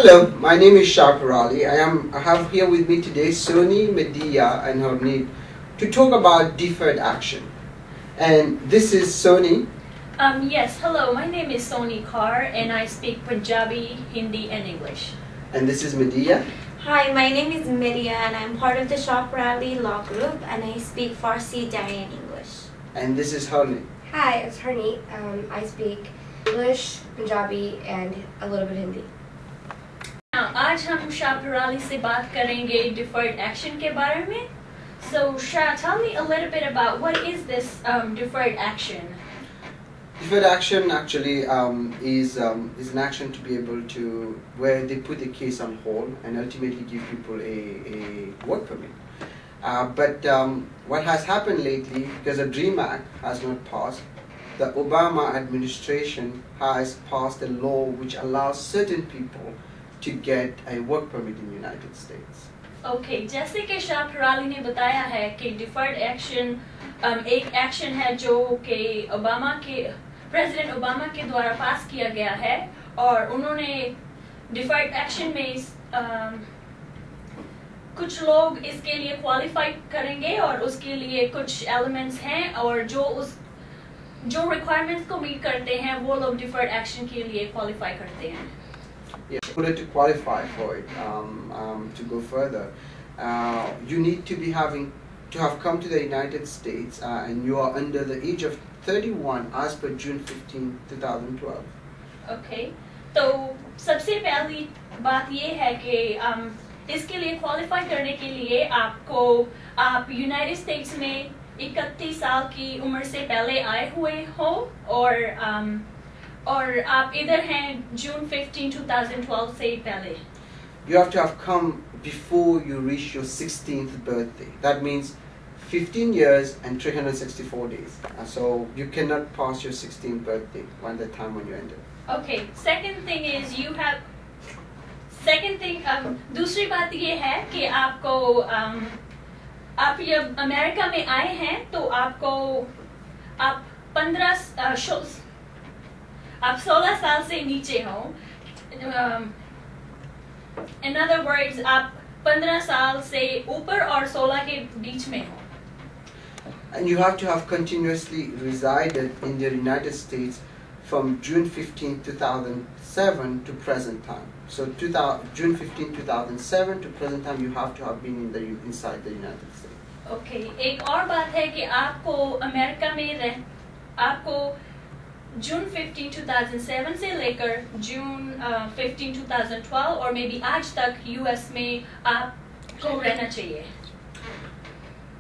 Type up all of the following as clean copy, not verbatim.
Hello, my name is Shapir Ali. I have here with me today Soni, Medea, and Harneet to talk about deferred action. And this is Soni. Yes, hello, my name is Soni Kaur and I speak Punjabi, Hindi and English. And this is Medea. Hi, my name is Miria and I'm part of the Shapir Ali Law Group and I speak Farsi, Dari and English. And this is Harneet. Hi, it's Harneet. I speak English, Punjabi and a little bit Hindi. Now, आज हम शापिर अली से बात करेंगे deferred action के बारे में. So, Shah, tell me a little bit about what is this deferred action? Deferred action actually is an action to be able to, where they put the case on hold and ultimately give people a work permit. But what has happened lately, because the DREAM Act has not passed, the Obama administration has passed a law which allows certain people to get a work permit in the United States. Okay, जैसे कि शापिर अली ने बताया है कि deferred action एक action है जो कि प्रेसिडेंट ओबामा के द्वारा पास किया गया है और उन्होंने deferred action में कुछ लोग इसके लिए क्वालिफाई करेंगे और उसके लिए कुछ एलिमेंट्स हैं और जो रिक्वायरमेंट्स को मीट करते हैं वो लोग deferred action के लिए क्वालिफाई करते हैं. Yeah, in order to qualify for it, to go further, you need to have come to the United States and you are under the age of 31 as per June 15, 2012. Okay, तो सबसे पहली बात ये है कि इसके लिए क्वालिफाई करने के लिए आप यूनाइटेड स्टेट्स में 31 साल की उम्र से पहले आए हुए हो और आप इधर हैं June 15, 2012 से पहले. You have to have come before you reach your 16th birthday. That means 15 years and 364 days. So you cannot pass your 16th birthday when the time when you enter. Okay. Second thing is दूसरी बात ये है कि आप जब America में आए हैं तो आप 16 साल से नीचे हो. In other words, आप 15 साल से ऊपर और 16 के बीच में हो. And you have to have continuously resided in the United States from June 15, 2007 to present time. So June 15, 2007 to present time, you have to have been inside the United States. Okay. एक और बात है कि आपको America में आपको June 15, 2007 से लेकर June 15, 2012 और मे बी आज तक US में आपको रहना चाहिए.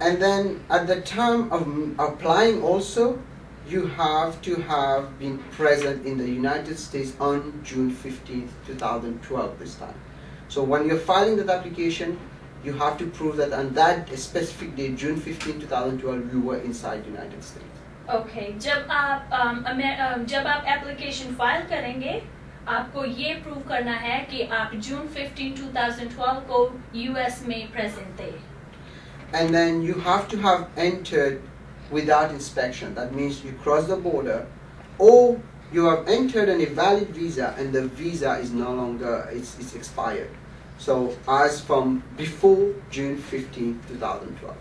And then at the time of applying also, you have to have been present in the United States on June 15, 2012 this time. So when you're filing that application, you have to prove that on that specific day, June 15, 2012, you were inside the United States. Okay. जब आप application file करेंगे आपको ये prove करना है कि आप June 15, 2012 को US में प्रेजेंट थे. And then you have to have entered without inspection. That means you cross the border or you have entered on a valid visa and the visa is no longer, it's expired. So as from before June 15, 2012.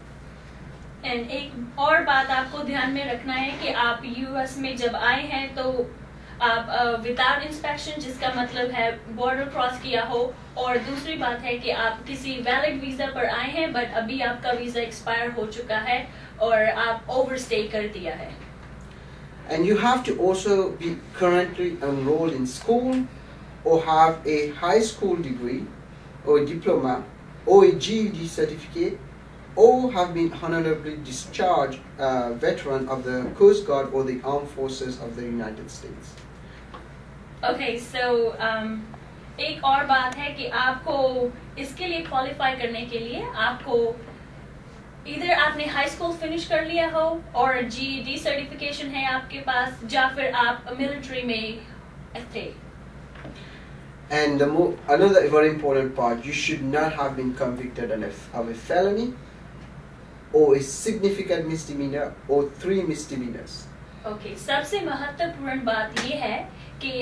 And एक और बात आपको ध्यान में रखना है कि आप US में जब आए हैं तो आप विदाउट इंस्पेक्शन जिसका मतलब है बॉर्डर क्रॉस किया हो और दूसरी बात है कि आप किसी वैलिड वीजा पर आए हैं बट अभी आपका वीजा एक्सपायर हो चुका है और आप ओवरस्टे कर दिया है. And you have to also be currently enrolled in school or have a high school degree or a diploma or a GED certificate or have been honorably discharged veteran of the Coast Guard or the Armed Forces of the United States. Okay, so एक और बात है कि आपको इसके लिए qualify करने के लिए आपको इधर आपने हाई स्कूल फिनिश कर लिया हो और GED सर्टिफिकेशन है आपके पास या फिर आप मिलिट्री में थे. And another very important part, you should not have been convicted of a felony or a significant misdemeanor or 3 misdemeanors. Okay, सबसे महत्वपूर्ण बात ये है कि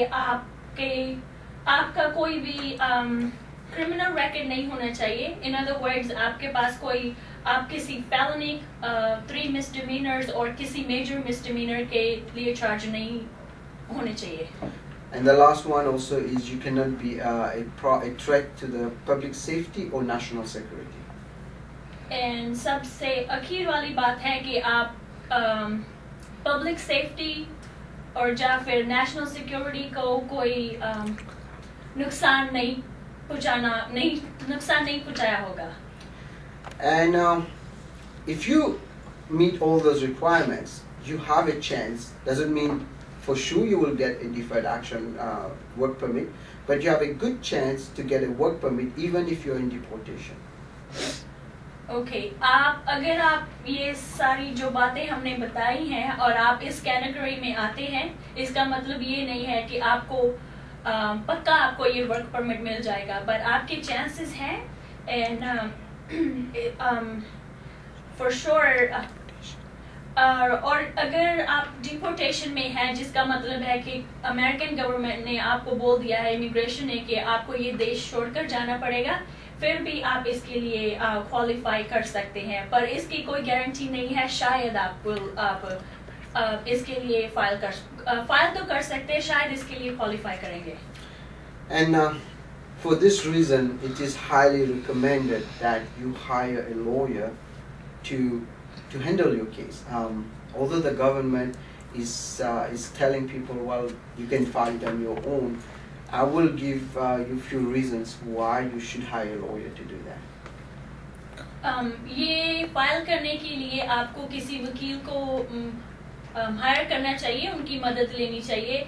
आपका कोई भी क्रिमिनल रिकॉर्ड नहीं होना चाहिए. इन अदर वर्ड्स आपके पास कोई आप किसी felony 3 misdemeanors और किसी major misdemeanor के लिए चार्ज नहीं होने चाहिए. And the last one also is you cannot be a threat to the public safety or national security. And सबसे आखिर वाली बात है कि आप public safety और या फिर national security को कोई नुकसान नहीं पहुंचाया होगा. And if you meet all those requirements, you have a chance. Doesn't mean for sure you will get a deferred action work permit, but you have a good chance to get a work permit even if you're in deportation. Okay, अगर आप ये सारी जो बातें हमने बताई हैं और आप इस कैटेगरी में आते हैं, इसका मतलब ये नहीं है कि आपको पक्का आपको ये वर्क परमिट मिल जाएगा, पर आपके चांसेस हैं. And for sure और अगर आप डिपोर्टेशन में हैं, जिसका मतलब है कि अमेरिकन गवर्नमेंट ने आपको बोल दिया है, इमिग्रेशन ने, कि आपको ये देश छोड़कर जाना पड़ेगा, फिर भी आप इसके लिए क्वालिफाई कर सकते हैं, पर इसकी कोई गारंटी नहीं है. शायद आप इसके लिए फाइल तो कर सकते हैं, शायद इसके लिए क्वालिफाई करेंगे. And for this reason, it is highly recommended that you hire a lawyer to handle your case. Although the government is telling people, well, you can file it on your own, I will give you a few reasons why you should hire a lawyer to do that. ये file करने के लिए आपको किसी वकील को higher करना चाहिए, उनकी मदद लेनी चाहिए.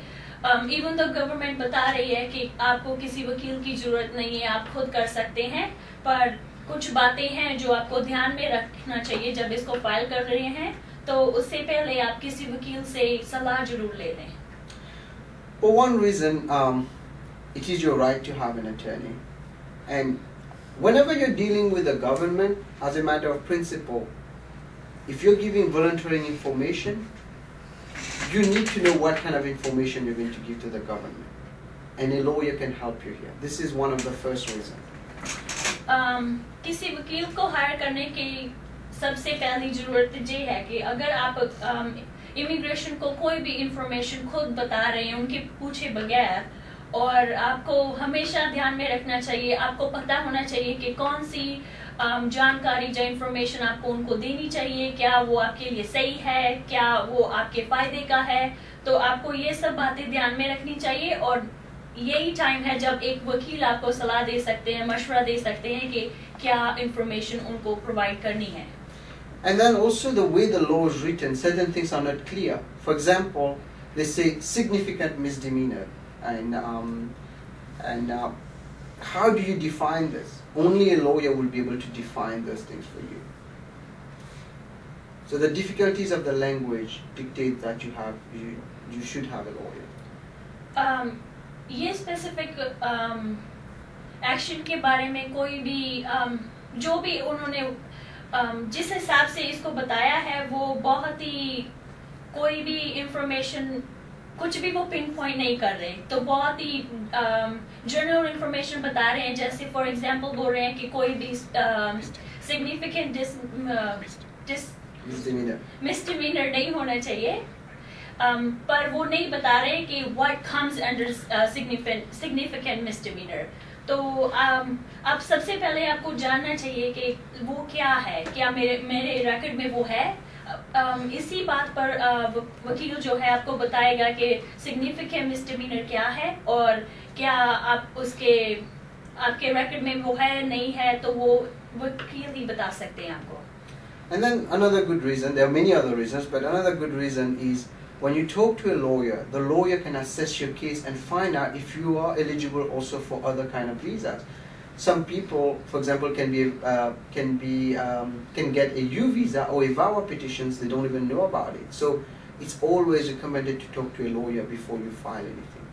इवन तो गवर्नमेंट बता रही है कि आपको किसी वकील की जरूरत नहीं है, आप खुद कर सकते हैं, पर कुछ बातें हैं जो आपको ध्यान में रखना चाहिए जब इसको फाइल कर रहे हैं, तो उससे पहले आप किसी वकील से सलाह जरूर ले लें. For one reason, it is your right to have an attorney, and whenever you're dealing with the government, as a matter of principle, if you're giving voluntary information, you need to know what kind of information you're going to give to the government, and a lawyer can help you here. This is one of the first reasons. किसी वकील को higher करने की सबसे पहली जरूरत ये है कि अगर आप इमिग्रेशन को कोई भी इंफॉर्मेशन खुद बता रहे हैं उनके पूछे बगैर, और आपको हमेशा ध्यान में रखना चाहिए, आपको पता होना चाहिए कि कौन सी जानकारी या इंफॉर्मेशन आपको उनको देनी चाहिए, क्या वो आपके लिए सही है, क्या वो आपके फायदे का है. तो आपको ये सब बातें ध्यान में रखनी चाहिए, और यही टाइम है जब एक वकील आपको सलाह दे सकते हैं, मशवरा दे सकते हैं कि क्या इंफॉर्मेशन उनको प्रोवाइड करनी है. And then also the way the law is written, certain things are not clear. For example, they say significant misdemeanor, and how do you define this? Only a lawyer will be able to define those things for you. So the difficulties of the language dictate that you should have a lawyer. ये specific action के बारे में कोई भी जो भी उन्होंने जिस हिसाब से इसको बताया है, वो बहुत ही कोई भी इंफॉर्मेशन कुछ भी वो पिन पॉइंट नहीं कर रहे, तो बहुत ही जनरल इंफॉर्मेशन बता रहे हैं. जैसे फॉर एग्जांपल बोल रहे हैं कि कोई भी सिग्निफिकेंट मिसडिमीनर नहीं होना चाहिए, पर वो नहीं बता रहे कि what comes under significant misdemeanor. तो अब सबसे पहले आपको जानना चाहिए कि वो क्या है, क्या मेरे रिकॉर्ड में वो है. इसी बात पर वकील जो है आपको बताएगा कि significant misdemeanor क्या है, और क्या आप आपके रिकॉर्ड में वो है नहीं है, तो वो वकील ही बता सकते हैं आपको. And then another good reason, there are many other reasons, but another good reason is when you talk to a lawyer, the lawyer can assess your case and find out if you are eligible also for other kind of visas. Some people, for example, can get a U visa or a VAWA petitions. They don't even know about it. So it's always recommended to talk to a lawyer before you file anything.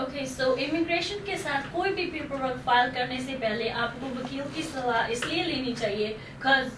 Okay, so immigration के साथ कोई भी paper work file करने से पहले आपको वकील की सलाह इसलिए लेनी चाहिए, because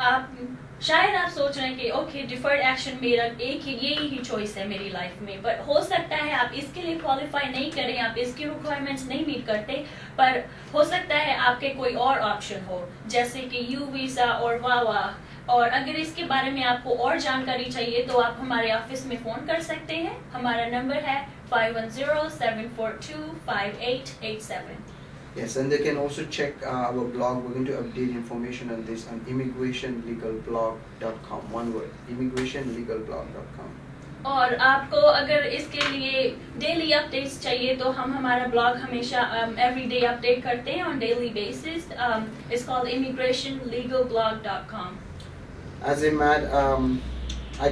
आप शायद आप सोच रहे हैं कि ओके डिफर्ड एक्शन मेरा यही ही चॉइस है मेरी लाइफ में, पर हो सकता है आप इसके लिए क्वालिफाई नहीं करें, आप इसकी रिक्वायरमेंट्स नहीं मीट करते, पर हो सकता है आपके कोई और ऑप्शन हो जैसे कि यू वीजा और वावा। और अगर इसके बारे में आपको और जानकारी चाहिए तो आप हमारे ऑफिस में फोन कर सकते हैं। हमारा नंबर है 5107425887। Yes, and they can also check our blog. We're going to update information on this on immigrationlegalblog.com. One word, immigrationlegalblog.com. और आपको अगर इसके लिए डेली अपडेट्स चाहिए तो हम हमारा ब्लॉग हमेशा एवरीडे अपडेट करते हैं on daily basis. It's called immigrationlegalblog.com. Azim, I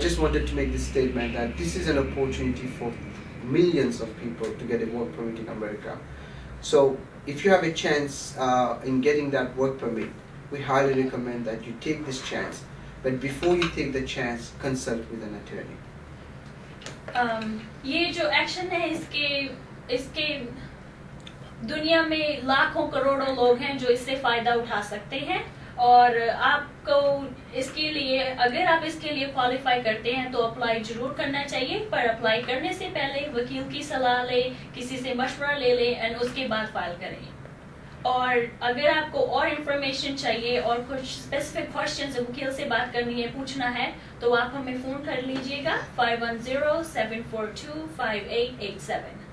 just wanted to make this statement that this is an opportunity for millions of people to get a work permit in America. So if you have a chance in getting that work permit, we highly recommend that you take this chance. But before you take the chance, consult with an attorney. ये जो action है इसके दुनिया में लाखों करोड़ों लोग हैं जो इससे फायदा उठा सकते हैं, और आपको इसके लिए अगर आप इसके लिए क्वालिफाई करते हैं तो अप्लाई जरूर करना चाहिए, पर अप्लाई करने से पहले वकील की सलाह ले, किसी से मशवरा ले लें एंड उसके बाद फाइल करें। और अगर आपको और इन्फॉर्मेशन चाहिए और कुछ स्पेसिफिक क्वेश्चंस वकील से बात करनी है, पूछना है, तो आप हमें फोन कर लीजिएगा 5107425887।